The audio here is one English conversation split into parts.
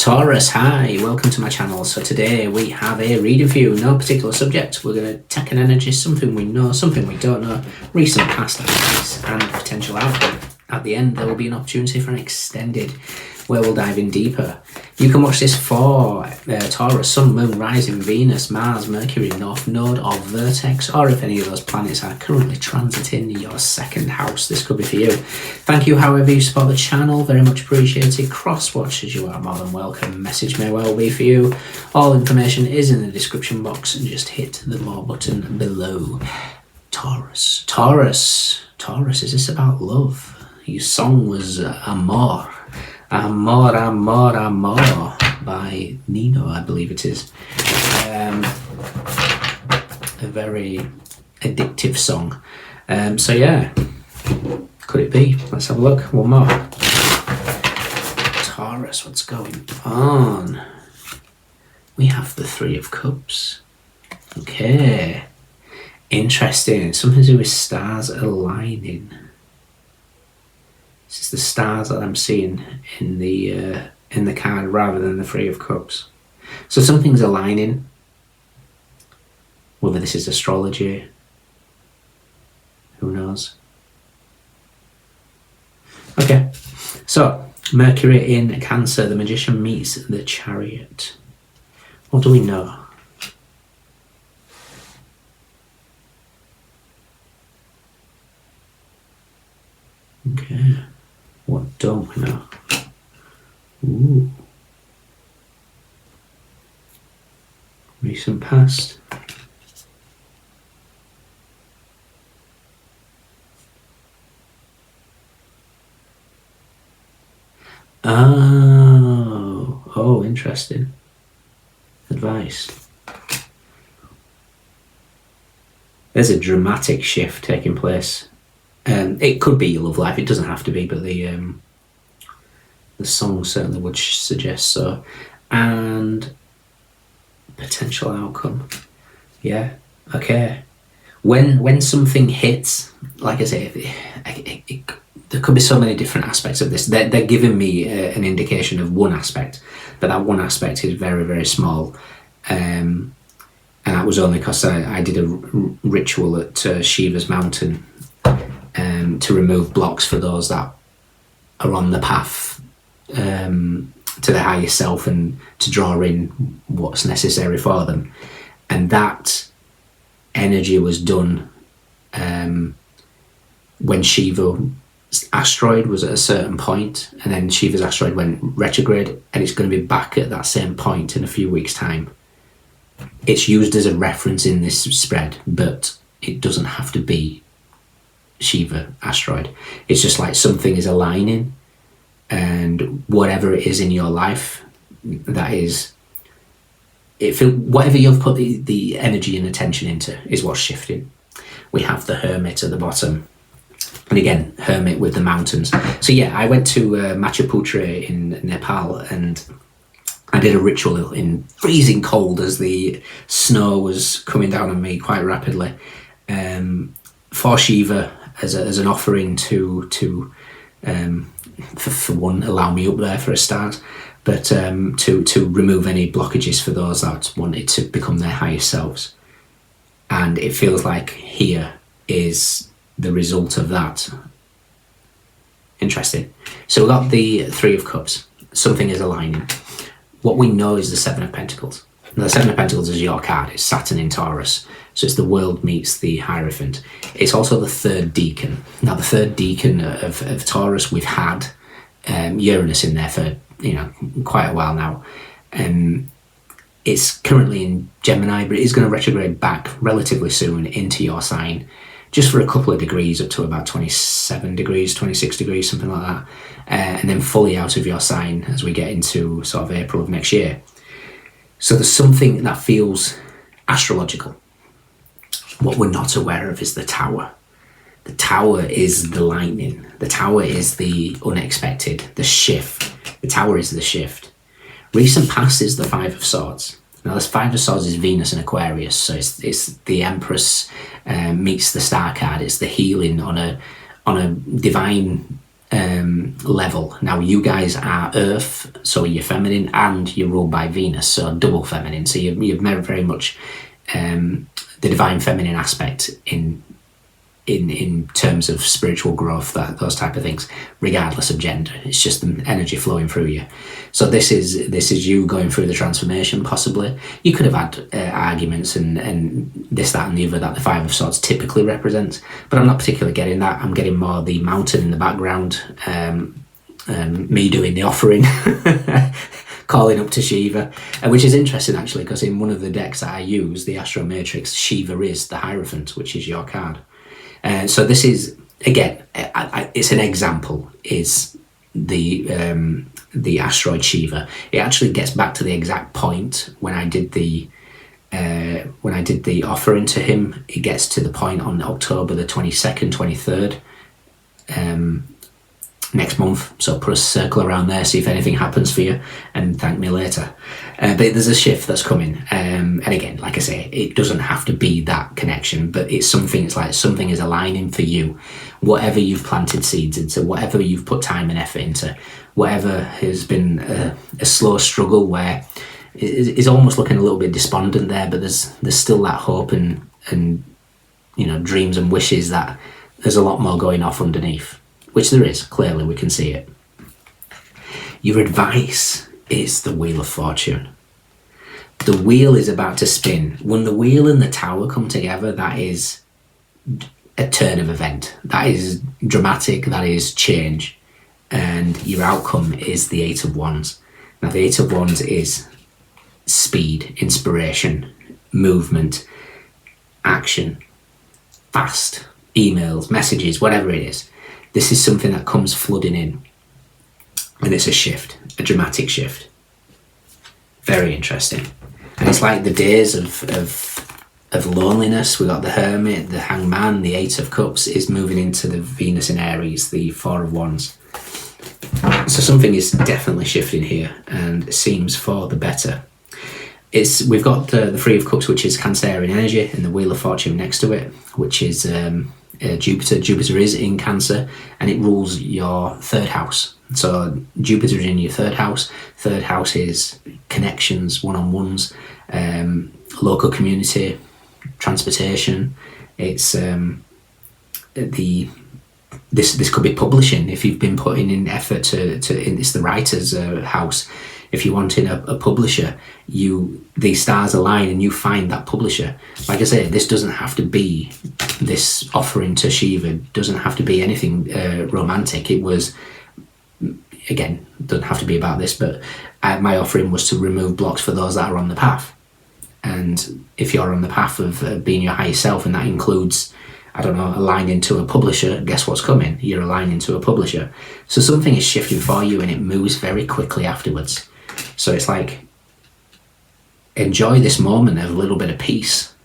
Taurus, hi, welcome to my channel. So today we have a reading for you, no particular subject. We're going to take an energy, something we know, something we don't know, recent past advice and potential outcome. At the end there will be an opportunity for an extended where we'll dive in deeper. You can watch this for Taurus, Sun, Moon, Rising, Venus, Mars, Mercury, North Node or Vertex, or if any of those planets are currently transiting your second house, this could be for you. Thank you however you support the channel, very much appreciated. Cross watch as you are more than welcome. Message may well be for you. All information is in the description box and just hit the more button below. Taurus, is this about love? Your song was AMOR. Amor by Nino, I believe it is. A very addictive song. So yeah, could it be? Let's have a look. One more. Taurus, what's going on? We have the Three of Cups. Okay. Interesting. Something to do with stars aligning. This is the stars that I'm seeing in the card rather than the Three of Cups. So something's aligning. Whether this is astrology, who knows? Okay, so Mercury in Cancer, the Magician meets the Chariot. What do we know? Okay. What don't we know? Ooh. Recent past. Oh, interesting. Advice. There's a dramatic shift taking place. It could be your love life, it doesn't have to be, but the song certainly would suggest so. And potential outcome. Yeah, okay. When something hits, like I say, there could be so many different aspects of this. They're giving me an indication of one aspect, but that one aspect is very, very small. And that was only because I did a ritual at Shiva's mountain to remove blocks for those that are on the path to the higher self and to draw in what's necessary for them. And that energy was done when Shiva's asteroid was at a certain point, and then Shiva's asteroid went retrograde, and it's going to be back at that same point in a few weeks' time. It's used as a reference in this spread, but it doesn't have to be Shiva asteroid. It's just like something is aligning, and whatever it is in your life, that is, whatever you've put the energy and attention into is what's shifting. We have the Hermit at the bottom, and again, Hermit with the mountains. So yeah, I went to Machu Picchu in Nepal, and I did a ritual in freezing cold as the snow was coming down on me quite rapidly, for Shiva, as an offering to for one, allow me up there for a start, but to remove any blockages for those that wanted to become their higher selves. And it feels like here is the result of that. Interesting. So we've got the Three of Cups. Something is aligning. What we know is the Seven of Pentacles. Now, the Seven of Pentacles is your card. It's Saturn in Taurus. So it's the world meets the Hierophant. It's also the third decan. Now, the third decan of Taurus, we've had Uranus in there for quite a while now. It's currently in Gemini, but it is going to retrograde back relatively soon into your sign, just for a couple of degrees, up to about 27 degrees, 26 degrees, something like that. And then fully out of your sign as we get into sort of April of next year. So there's something that feels astrological. What we're not aware of is the Tower. The Tower is the lightning. The Tower is the unexpected, the shift. The Tower is the shift. Recent past is the Five of Swords. Now, this Five of Swords is Venus and Aquarius, so it's the Empress meets the Star card. It's the healing on a divine level. Now you guys are Earth, so you're feminine, and you're ruled by Venus, so double feminine. So you're very much the divine feminine aspect in terms of spiritual growth, those type of things, regardless of gender. It's just the energy flowing through you. So this is you going through the transformation. Possibly you could have had arguments and this, that and the other that the Five of Swords typically represents, but I'm not particularly getting that. I'm getting more the mountain in the background, me doing the offering, calling up to Shiva, which is interesting actually, because in one of the decks that I use, the Astro Matrix, Shiva is the Hierophant, which is your card. So this is, again, it's an example, is the asteroid Shiva. It actually gets back to the exact point when I did the offering to him. It gets to the point on October the 22nd, 23rd, next month. So put a circle around there, see if anything happens for you, and thank me later. But there's a shift that's coming, and again, like I say, it doesn't have to be that connection, but it's something. It's like something is aligning for you. Whatever you've planted seeds into, whatever you've put time and effort into, whatever has been a slow struggle where it's almost looking a little bit despondent there, but there's still that hope and dreams and wishes that there's a lot more going off underneath. Which there is, clearly, we can see it. Your advice is the Wheel of Fortune. The wheel is about to spin. When the wheel and the tower come together, that is a turn of event. That is dramatic, that is change. And your outcome is the Eight of Wands. Now, the Eight of Wands is speed, inspiration, movement, action, fast, emails, messages, whatever it is. This is something that comes flooding in, and it's a shift, a dramatic shift. Very interesting. And it's like the days of loneliness. We got the Hermit, the Hangman, the Eight of Cups is moving into the Venus in Aries, the Four of Wands. So something is definitely shifting here, and it seems for the better. We've got the Three of Cups, which is Cancerian energy, and the Wheel of Fortune next to it, which is Jupiter. Jupiter is in Cancer, and it rules your third house. So Jupiter is in your third house. Third house is connections, one-on-ones, local community, transportation. It's this could be publishing if you've been putting in effort to it's the writer's house. If you're wanting a publisher, the stars align and you find that publisher. Like I say, this doesn't have to be this offering to Shiva, doesn't have to be anything romantic. It was, again, doesn't have to be about this, but my offering was to remove blocks for those that are on the path. And if you're on the path of being your higher self, and that includes, I don't know, aligning to a publisher, guess what's coming? You're aligning to a publisher. So something is shifting for you, and it moves very quickly afterwards. So it's like, enjoy this moment of a little bit of peace.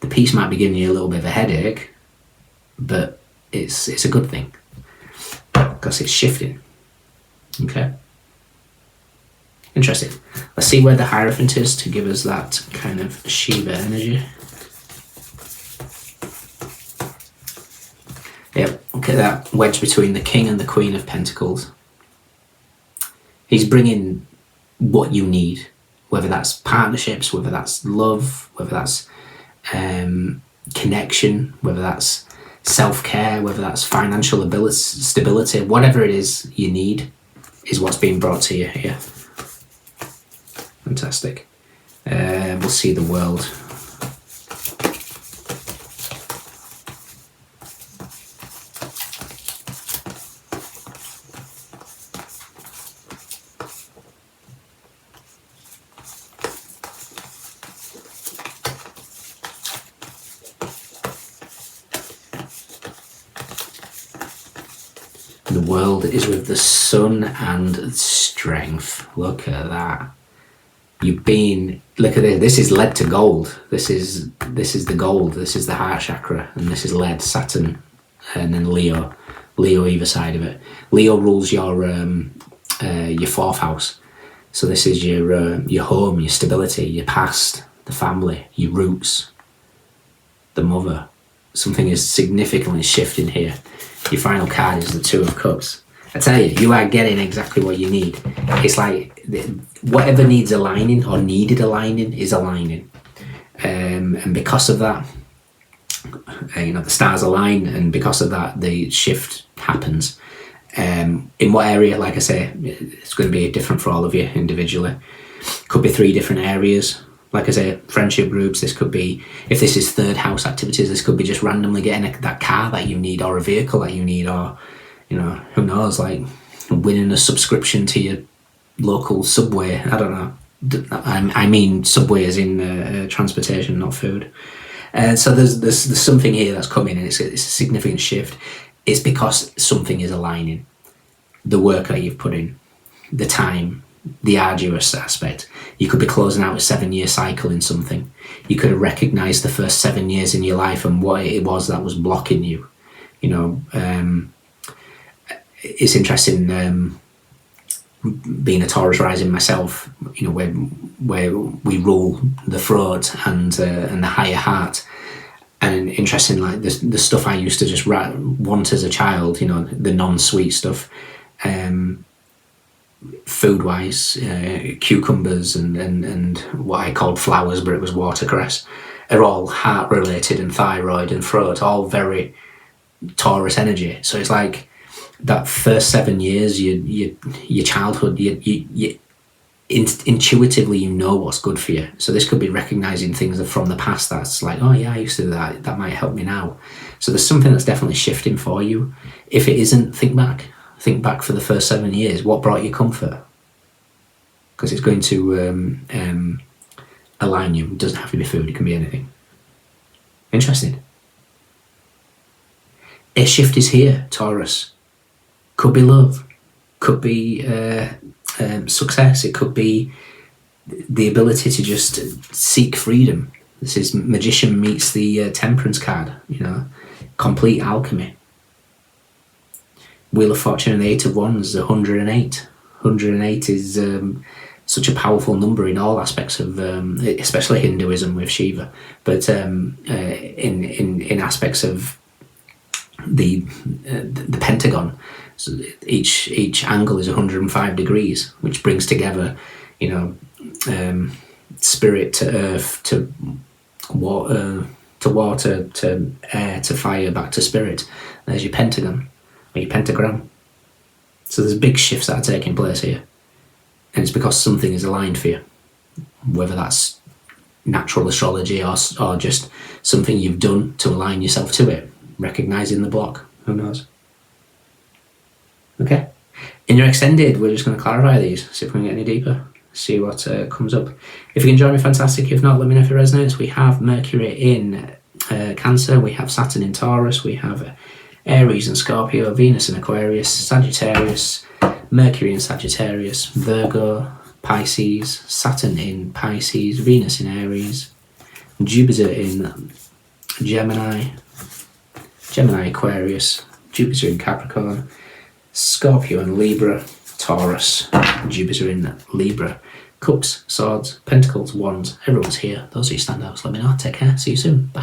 The peace might be giving you a little bit of a headache, but it's a good thing because it's shifting. Okay. Interesting. Let's see where the Hierophant is to give us that kind of Shiva energy. Yep, okay, that wedge between the King and the Queen of Pentacles. He's bringing what you need, whether that's partnerships, whether that's love, whether that's connection, whether that's self-care, whether that's financial ability, stability, whatever it is you need is what's being brought to you here. Fantastic. We'll see the world. The world is with the sun and strength. Look at that. You've been, look at this. This is lead to gold. This is the gold. This is the heart chakra, and this is lead, Saturn, and then Leo either side of it. Leo rules your fourth house. So this is your home, your stability, your past, the family, your roots, the mother. Something is significantly shifting here. Your final card is the Two of Cups. I tell you, you are getting exactly what you need. It's like whatever needs aligning or needed aligning is aligning. And because of that, the stars align, and because of that, the shift happens. In what area, like I say, it's going to be different for all of you individually. Could be 3 different areas. Like I say, friendship groups, this could be, if this is third house activities, this could be just randomly getting that car that you need, or a vehicle that you need, or, who knows, like winning a subscription to your local subway. I don't know. I mean subway as in transportation, not food. So there's something here that's coming, and it's a significant shift. It's because something is aligning. The work that you've put in, the time, the arduous aspect. You could be closing out a 7-year cycle in something. You could have recognised the first 7 years in your life and what it was that was blocking you. It's interesting, being a Taurus rising myself, where we rule the throat and the higher heart. And interesting, like the stuff I used to just want as a child, the non-sweet stuff, food-wise, cucumbers and what I called flowers, but it was watercress, are all heart-related, and thyroid and throat, all very Taurus energy. So it's like that first 7 years, your childhood, you intuitively you know what's good for you. So this could be recognizing things from the past that's like, oh yeah, I used to do that might help me now. So there's something that's definitely shifting for you. If it isn't, think back for the first 7 years. What brought you comfort? Because it's going to align you. It doesn't have to be food, it can be anything. Interesting. A shift is here, Taurus. Could be love, could be success, it could be the ability to just seek freedom. This is Magician meets the Temperance card, complete alchemy. Wheel of Fortune and the Eight of Wands, 108. 108 is such a powerful number in all aspects of, especially Hinduism with Shiva, but in aspects of the pentagon. So each angle is 105 degrees, which brings together, spirit to earth, to water, to air, to fire, back to spirit. There's your pentagon, or your pentagram. So there's big shifts that are taking place here. And it's because something is aligned for you. Whether that's natural astrology or just something you've done to align yourself to it. Recognising the block. Who knows? Okay. In your extended, we're just going to clarify these, see if we can get any deeper, see what comes up. If you can join me, fantastic. If not, let me know if it resonates. We have Mercury in Cancer, we have Saturn in Taurus, we have Aries and Scorpio, Venus in Aquarius, Sagittarius, Mercury in Sagittarius, Virgo, Pisces, Saturn in Pisces, Venus in Aries, Jupiter in Gemini, Aquarius, Jupiter in Capricorn, Scorpio in Libra, Taurus, Jupiter in Libra, Cups, Swords, Pentacles, Wands. Everyone's here. Those are your standouts. Let me know. Take care. See you soon. Bye.